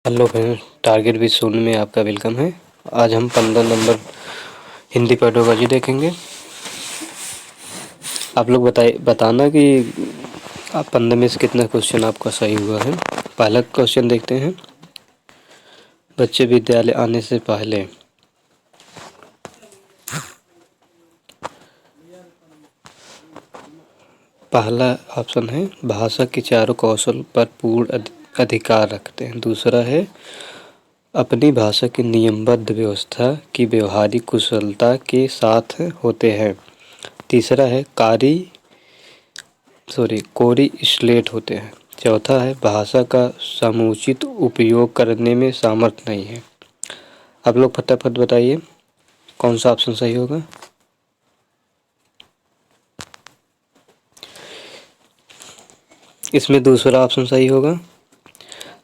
Hello friends, target with शून्य में आपका वेलकम है। आज हम 15 नंबर हिंदी पेडागोजी देखेंगे। आप लोग बताना कि आप 15 में से कितना क्वेश्चन आपका सही हुआ है। पहला क्वेश्चन देखते हैं। बच्चे विद्यालय आने से पहले पहला ऑप्शन है भाषा के चारों कौशल पर पूर्ण अधिकार रखते हैं। दूसरा है अपनी भाषा की नियमबद्ध व्यवस्था की व्यवहारिक कुशलता के साथ होते हैं। तीसरा है कोरी स्लेट होते हैं। चौथा है भाषा का समुचित उपयोग करने में सामर्थ्य नहीं है। आप लोग फटाफट बताइए कौन सा ऑप्शन सही होगा। इसमें दूसरा ऑप्शन सही होगा।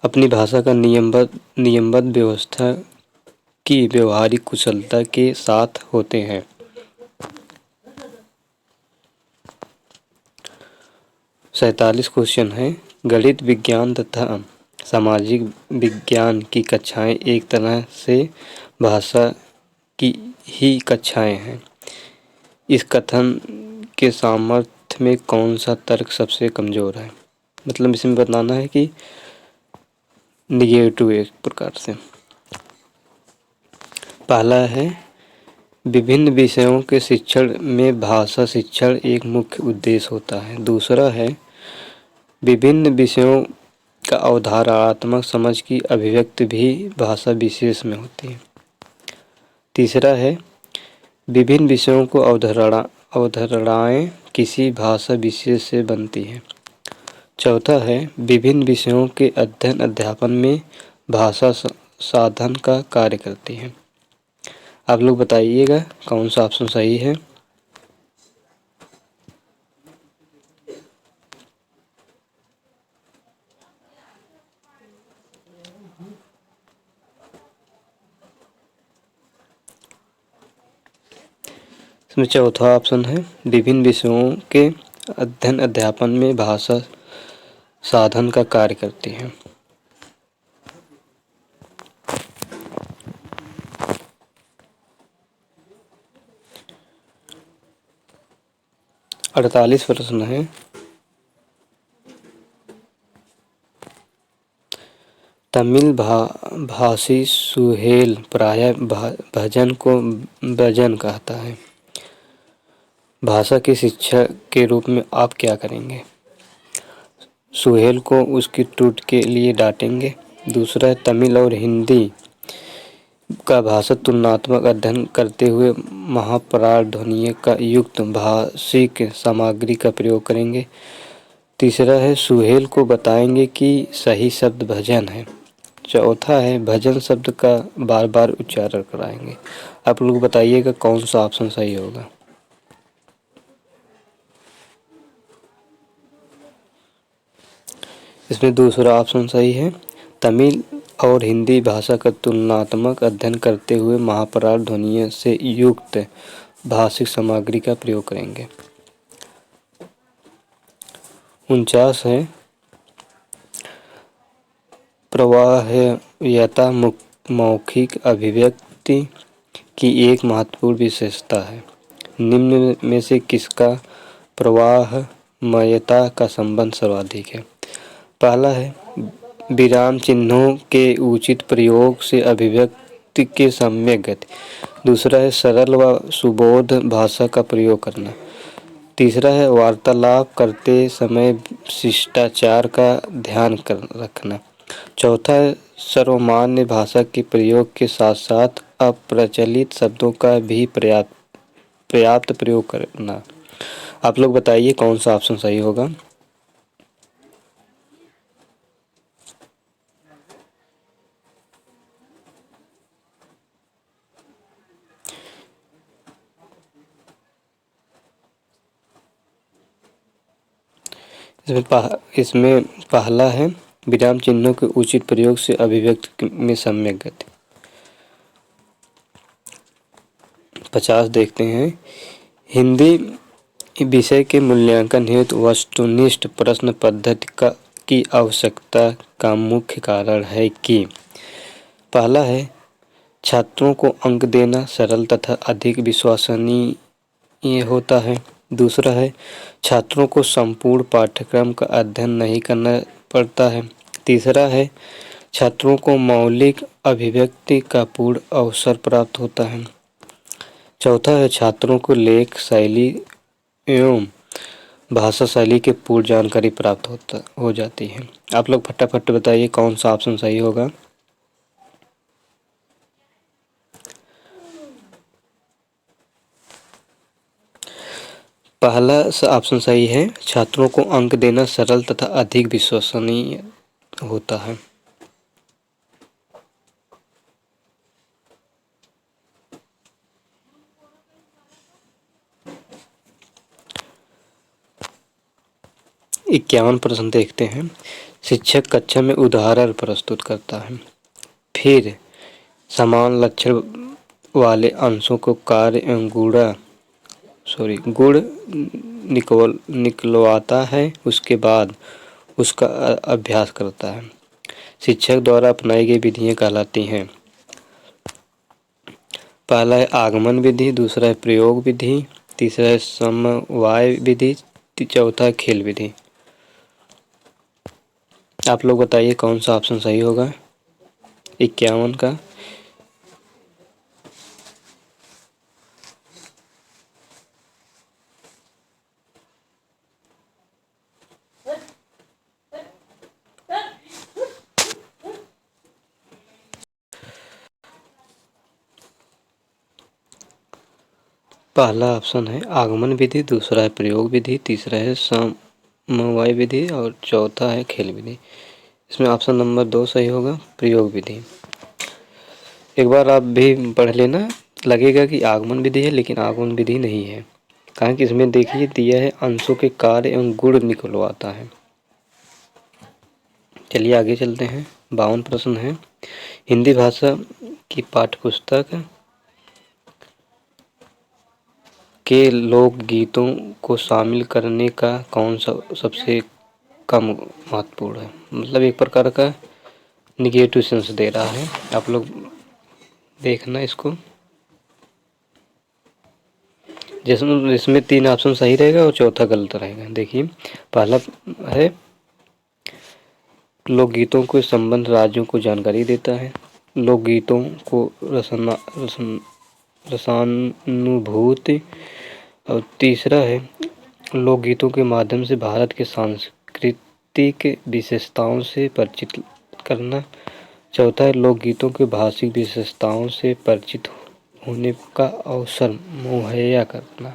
अपनी भाषा का नियमबद्ध व्यवस्था की व्यवहारिक कुशलता के साथ होते हैं। सैंतालीस क्वेश्चन है। गणित विज्ञान तथा सामाजिक विज्ञान की कक्षाएं एक तरह से भाषा की ही कक्षाएं हैं। इस कथन के सामर्थ्य में कौन सा तर्क सबसे कमजोर है। मतलब इसमें बताना है कि निगेटिव एक प्रकार से। पहला है विभिन्न विषयों के शिक्षण में भाषा शिक्षण एक मुख्य उद्देश्य होता है। दूसरा है विभिन्न विषयों का अवधारणात्मक समझ की अभिव्यक्ति भी भाषा विशेष में होती है। तीसरा है विभिन्न विषयों को अवधारणाएं किसी भाषा विशेष से बनती हैं। चौथा है विभिन्न विषयों के अध्ययन अध्यापन में भाषा साधन का कार्य करती है। आप लोग बताइएगा कौन सा ऑप्शन सही है। इसमें चौथा ऑप्शन है विभिन्न विषयों के अध्ययन अध्यापन में भाषा साधन का कार्य करती है। अड़तालीस प्रश्न है। तमिल भाषी सुहेल प्रायः भजन को भजन कहता है। भाषा की शिक्षा के रूप में आप क्या करेंगे। सुहेल को उसकी त्रुटि के लिए डांटेंगे। दूसरा है तमिल और हिंदी का भाषा तुलनात्मक अध्ययन करते हुए महापराध ध्वनियों का युक्त भाषिक सामग्री का प्रयोग करेंगे। तीसरा है सुहेल को बताएंगे कि सही शब्द भजन है। चौथा है भजन शब्द का बार बार उच्चारण कराएंगे। आप लोग बताइएगा कौन सा ऑप्शन सही होगा। इसमें दूसरा ऑप्शन सही है। तमिल और हिंदी भाषा का तुलनात्मक अध्ययन करते हुए महापराध ध्वनियों से युक्त भाषिक सामग्री का प्रयोग करेंगे। 49 है प्रवाहयता मौखिक अभिव्यक्ति की एक महत्वपूर्ण विशेषता है। निम्न में से किसका प्रवाहमयता का संबंध सर्वाधिक है। पहला है विराम चिन्हों के उचित प्रयोग से अभिव्यक्ति के सम्यक गति। दूसरा है सरल व सुबोध भाषा का प्रयोग करना। तीसरा है वार्तालाप करते समय शिष्टाचार का ध्यान रखना। चौथा है सर्वमान्य भाषा के प्रयोग के साथ साथ अप्रचलित शब्दों का भी पर्याप्त प्रयोग करना। आप लोग बताइए कौन सा ऑप्शन सही होगा। इसमें पहला है विराम चिन्हों के उचित प्रयोग से अभिव्यक्ति में सम्यक गति। 50 देखते हैं। हिंदी विषय के मूल्यांकन हेतु वस्तुनिष्ठ प्रश्न पद्धति की आवश्यकता का मुख्य कारण है कि पहला है छात्रों को अंक देना सरल तथा अधिक विश्वसनीय होता है। दूसरा है छात्रों को संपूर्ण पाठ्यक्रम का अध्ययन नहीं करना पड़ता है। तीसरा है छात्रों को मौलिक अभिव्यक्ति का पूर्ण अवसर प्राप्त होता है। चौथा है छात्रों को लेख शैली एवं भाषा शैली की पूर्ण जानकारी प्राप्त हो जाती है। आप लोग फटाफट बताइए कौन सा ऑप्शन सही होगा। पहला ऑप्शन सही है, छात्रों को अंक देना सरल तथा अधिक विश्वसनीय होता है। इक्यावन प्रश्न देखते हैं। शिक्षक कक्षा में उदाहरण प्रस्तुत करता है, फिर समान लक्षण वाले अंशों को कार्य एवं गुण निकलवाता है, उसके बाद उसका अभ्यास करता है। शिक्षक द्वारा अपनाई गई विधियां कहलाती हैं। पहला है आगमन विधि, दूसरा है प्रयोग विधि, तीसरा है समवाय विधि, चौथा है खेल विधि। आप लोग बताइए कौन सा ऑप्शन सही होगा 51 का। पहला ऑप्शन है आगमन विधि, दूसरा है प्रयोग विधि, तीसरा है समवाय विधि और चौथा है खेल विधि। इसमें ऑप्शन नंबर 2 सही होगा, प्रयोग विधि। एक बार आप भी पढ़ लेना, लगेगा कि आगमन विधि है लेकिन आगमन विधि नहीं है, कारण कि इसमें देखिए दिया है अंशों के कार्य एवं गुण निकलवाता है। चलिए आगे चलते हैं। 52 प्रश्न है, हिंदी भाषा की पाठ्यपुस्तक के लोकगीतों को शामिल करने का कौन सा सबसे कम महत्वपूर्ण है। मतलब एक प्रकार का निगेटिव सेंस दे रहा है, आप लोग देखना इसको। जिसमें इसमें 3 ऑप्शन सही रहेगा और चौथा गलत रहेगा। देखिए पहला है लोकगीतों के संबंध राज्यों को जानकारी देता है, लोकगीतों को रसानुभूति, और तीसरा है लोकगीतों के माध्यम से भारत के सांस्कृतिक विशेषताओं से परिचित करना, चौथा है लोकगीतों के भाषिक विशेषताओं से परिचित होने का अवसर मुहैया करना।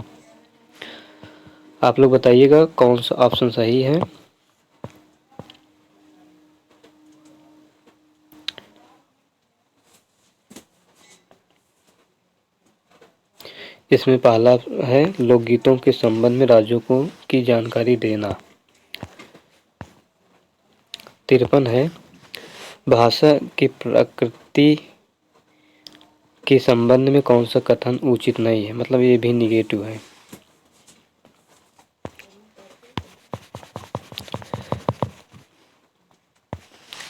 आप लोग बताइएगा कौन सा ऑप्शन सही है। इसमें पहला है लोकगीतों के संबंध में राज्यों को की जानकारी देना। 53 है भाषा की प्रकृति के संबंध में कौन सा कथन उचित नहीं है, मतलब ये भी निगेटिव है।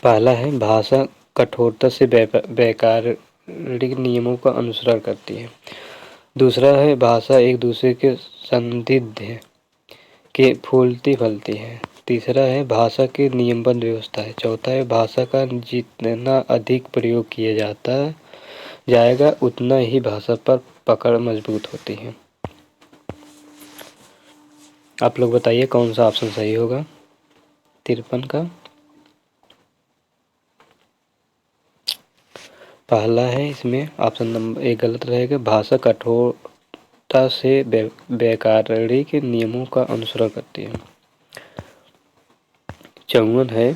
पहला है भाषा कठोरता से व्याकरणिक नियमों का अनुसरण करती है, दूसरा है भाषा एक दूसरे के संदिग्ध के फूलती फलती है, तीसरा है भाषा की नियमबद्ध व्यवस्था है, चौथा है भाषा का जितना अधिक प्रयोग किया जाएगा उतना ही भाषा पर पकड़ मजबूत होती है। आप लोग बताइए कौन सा ऑप्शन सही होगा 53 का। पहला है, इसमें ऑप्शन नंबर 1 गलत रहेगा, भाषा कठोरता से व्याकरणिक नियमों का अनुसरण करती है। 54 है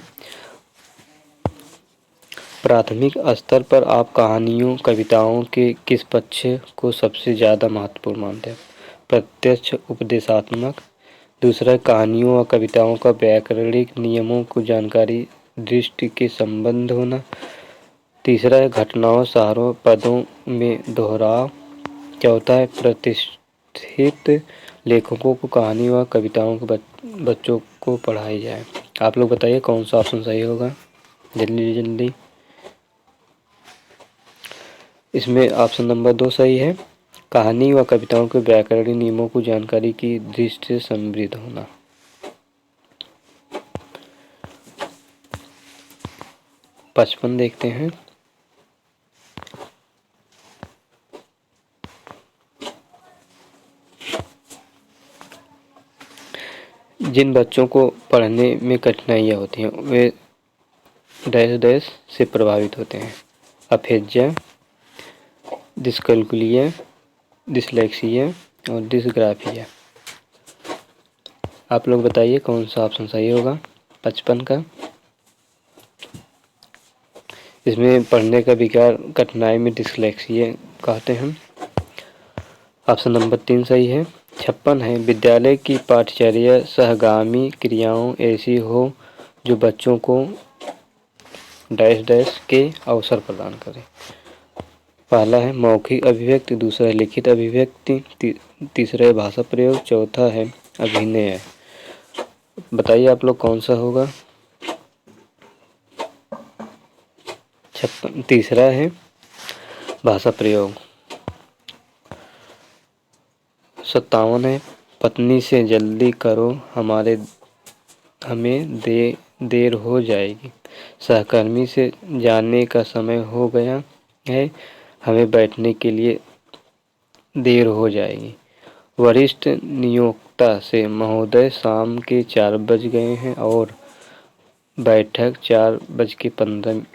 प्राथमिक स्तर पर आप कहानियों कविताओं के किस पक्ष को सबसे ज़्यादा महत्वपूर्ण मानते हैं, प्रत्यक्ष उपदेशात्मक, दूसरा कहानियों और कविताओं का व्याकरणिक नियमों को जानकारी दृष्टि के संबंध होना, तीसरा है घटनाओं शहरों पदों में दोहराव, चौथा है प्रतिष्ठित लेखकों को कहानी व कविताओं को बच्चों को पढ़ाई जाए। आप लोग बताइए कौन सा ऑप्शन सही होगा जल्दी जल्दी। इसमें ऑप्शन नंबर 2 सही है। कहानी व कविताओं के व्याकरणिक नियमों को जानकारी की दृष्टि से समृद्ध होना। पचपन देखते हैं। जिन बच्चों को पढ़ने में कठिनाइयाँ होती हैं वे डैश डैश से प्रभावित होते हैं। अफेज्या, डिस्कैल्कुलिया, डिसलेक्सिया और डिसग्राफिया। आप लोग बताइए कौन सा ऑप्शन सही होगा 55 का। इसमें पढ़ने का विकार कठिनाई में डिसलेक्सिया कहते हैं। ऑप्शन नंबर 3 सही है। 56 है। विद्यालय की पाठ्यचर्या सहगामी क्रियाओं ऐसी हो जो बच्चों को डैश डैश के अवसर प्रदान करें। पहला है मौखिक अभिव्यक्ति, दूसरा है लिखित अभिव्यक्ति, तीसरा है भाषा प्रयोग, चौथा है अभिनय। बताइए आप लोग कौन सा होगा। 56 तीसरा है भाषा प्रयोग। 57 है। पत्नी से जल्दी करो हमें देर हो जाएगी। सहकर्मी से जाने का समय हो गया है, हमें बैठने के लिए देर हो जाएगी। वरिष्ठ नियोक्ता से महोदय शाम के 4 बज गए हैं और बैठक 4:15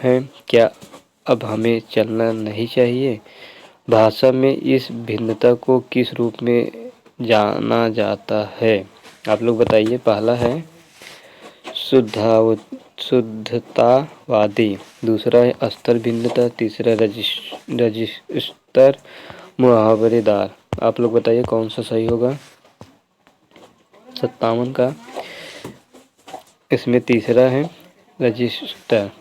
है, क्या अब हमें चलना नहीं चाहिए। भाषा में इस भिन्नता को किस रूप में जाना जाता है। आप लोग बताइए। पहला है शुद्धतावादी, दूसरा है स्तर भिन्नता, तीसरा रजिस्टर मुहावरेदार। आप लोग बताइए कौन सा सही होगा 57 का। इसमें तीसरा है रजिस्टर।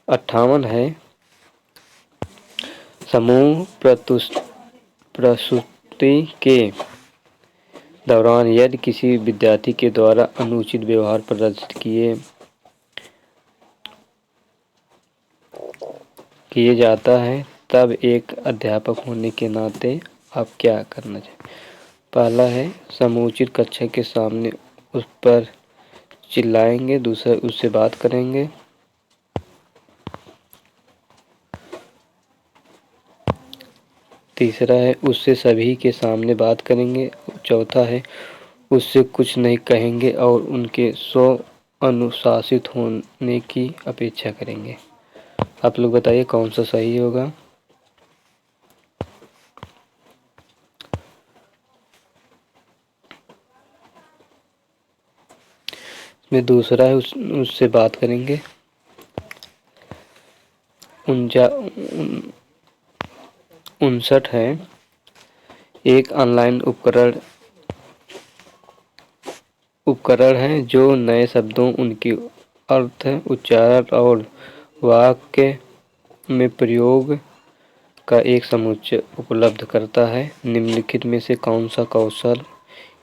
58 है समूह प्रस्तुति के दौरान यदि किसी विद्यार्थी के द्वारा अनुचित व्यवहार प्रदर्शित किए जाता है तब एक अध्यापक होने के नाते आप क्या करना चाहिए। पहला है समुचित कक्षा के सामने उस पर चिल्लाएंगे, दूसरा उससे बात करेंगे, तीसरा है उससे सभी के सामने बात करेंगे, चौथा है उससे कुछ नहीं कहेंगे और उनके स्व अनुशासित होने की अपेक्षा करेंगे। आप लोग बताइए कौन सा सही होगा। इसमें दूसरा है उससे बात करेंगे। 59 है एक ऑनलाइन उपकरण है जो नए शब्दों, उनकी अर्थ, उच्चारण और वाक्य में प्रयोग का एक समुच्चय उपलब्ध करता है। निम्नलिखित में से कौन सा कौशल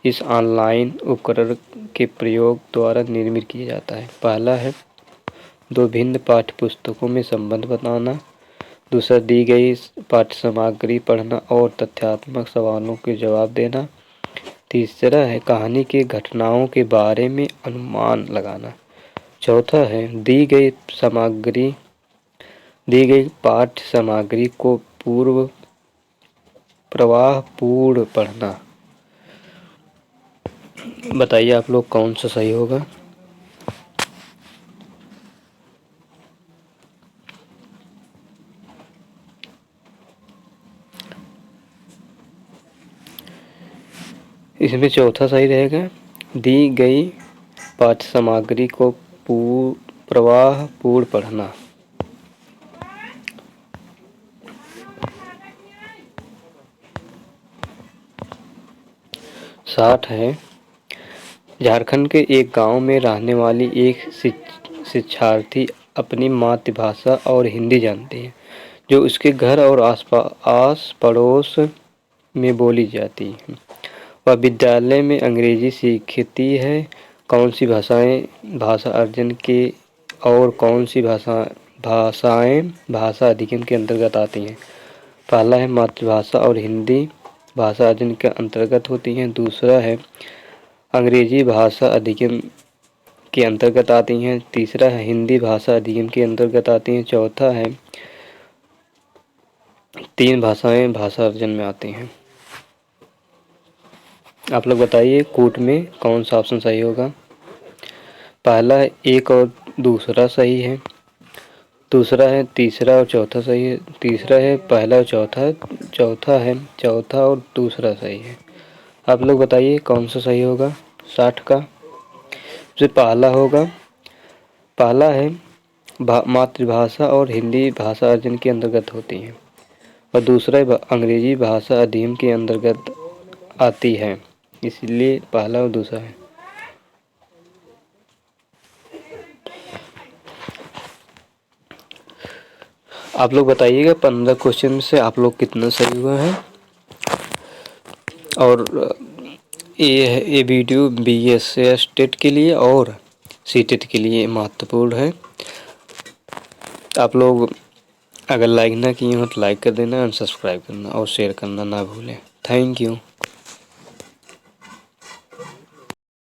इस ऑनलाइन उपकरण के प्रयोग द्वारा निर्मित किया जाता है। पहला है दो भिन्न पाठ्य पुस्तकों में संबंध बताना, दूसरा दी गई पाठ्य सामग्री पढ़ना और तथ्यात्मक सवालों के जवाब देना, तीसरा है कहानी के घटनाओं के बारे में अनुमान लगाना, चौथा है दी गई पाठ्य सामग्री को प्रवाह पूर्ण पढ़ना। बताइए आप लोग कौन सा सही होगा। इसमें चौथा सही रहेगा। दी गई पाठ्य सामग्री को प्रवाह पूर्ण पढ़ना। साठ है झारखंड के एक गांव में रहने वाली एक शिक्षार्थी अपनी मातृभाषा और हिंदी जानती है जो उसके घर और आस पड़ोस में बोली जाती है। वह विद्यालय में अंग्रेजी सीखती है कौन सी भाषाएं भाषा अर्जन के और कौन सी भाषाएं भाषा अधिगम के अंतर्गत आती हैं? पहला है मातृभाषा और हिंदी भाषा अर्जन के अंतर्गत होती हैं। दूसरा है अंग्रेजी भाषा अधिगम के अंतर्गत आती हैं। तीसरा है हिंदी भाषा अधिगम के अंतर्गत आती हैं। चौथा है 3 भाषाएं भाषा अर्जन में आती हैं। आप लोग बताइए कूट में कौन सा ऑप्शन सही होगा? पहला है 1 और दूसरा सही है। दूसरा है तीसरा और चौथा सही है। तीसरा है पहला और चौथा। चौथा और दूसरा सही है। आप लोग बताइए कौन सा सही होगा 60 का? जो पहला होगा, पहला है मातृभाषा और हिंदी भाषा अर्जन के अंतर्गत होती हैं और दूसरा अंग्रेजी भाषा अधिगम के अंतर्गत आती है, इसलिए पहला और दूसरा है। आप लोग बताइएगा 15 क्वेश्चन से आप लोग कितना सही हुआ है। और ये वीडियो BSS टेट के लिए और CTET के लिए महत्वपूर्ण है। आप लोग अगर लाइक ना किए हो तो लाइक कर देना और सब्सक्राइब करना और शेयर करना ना भूलें। Thank you.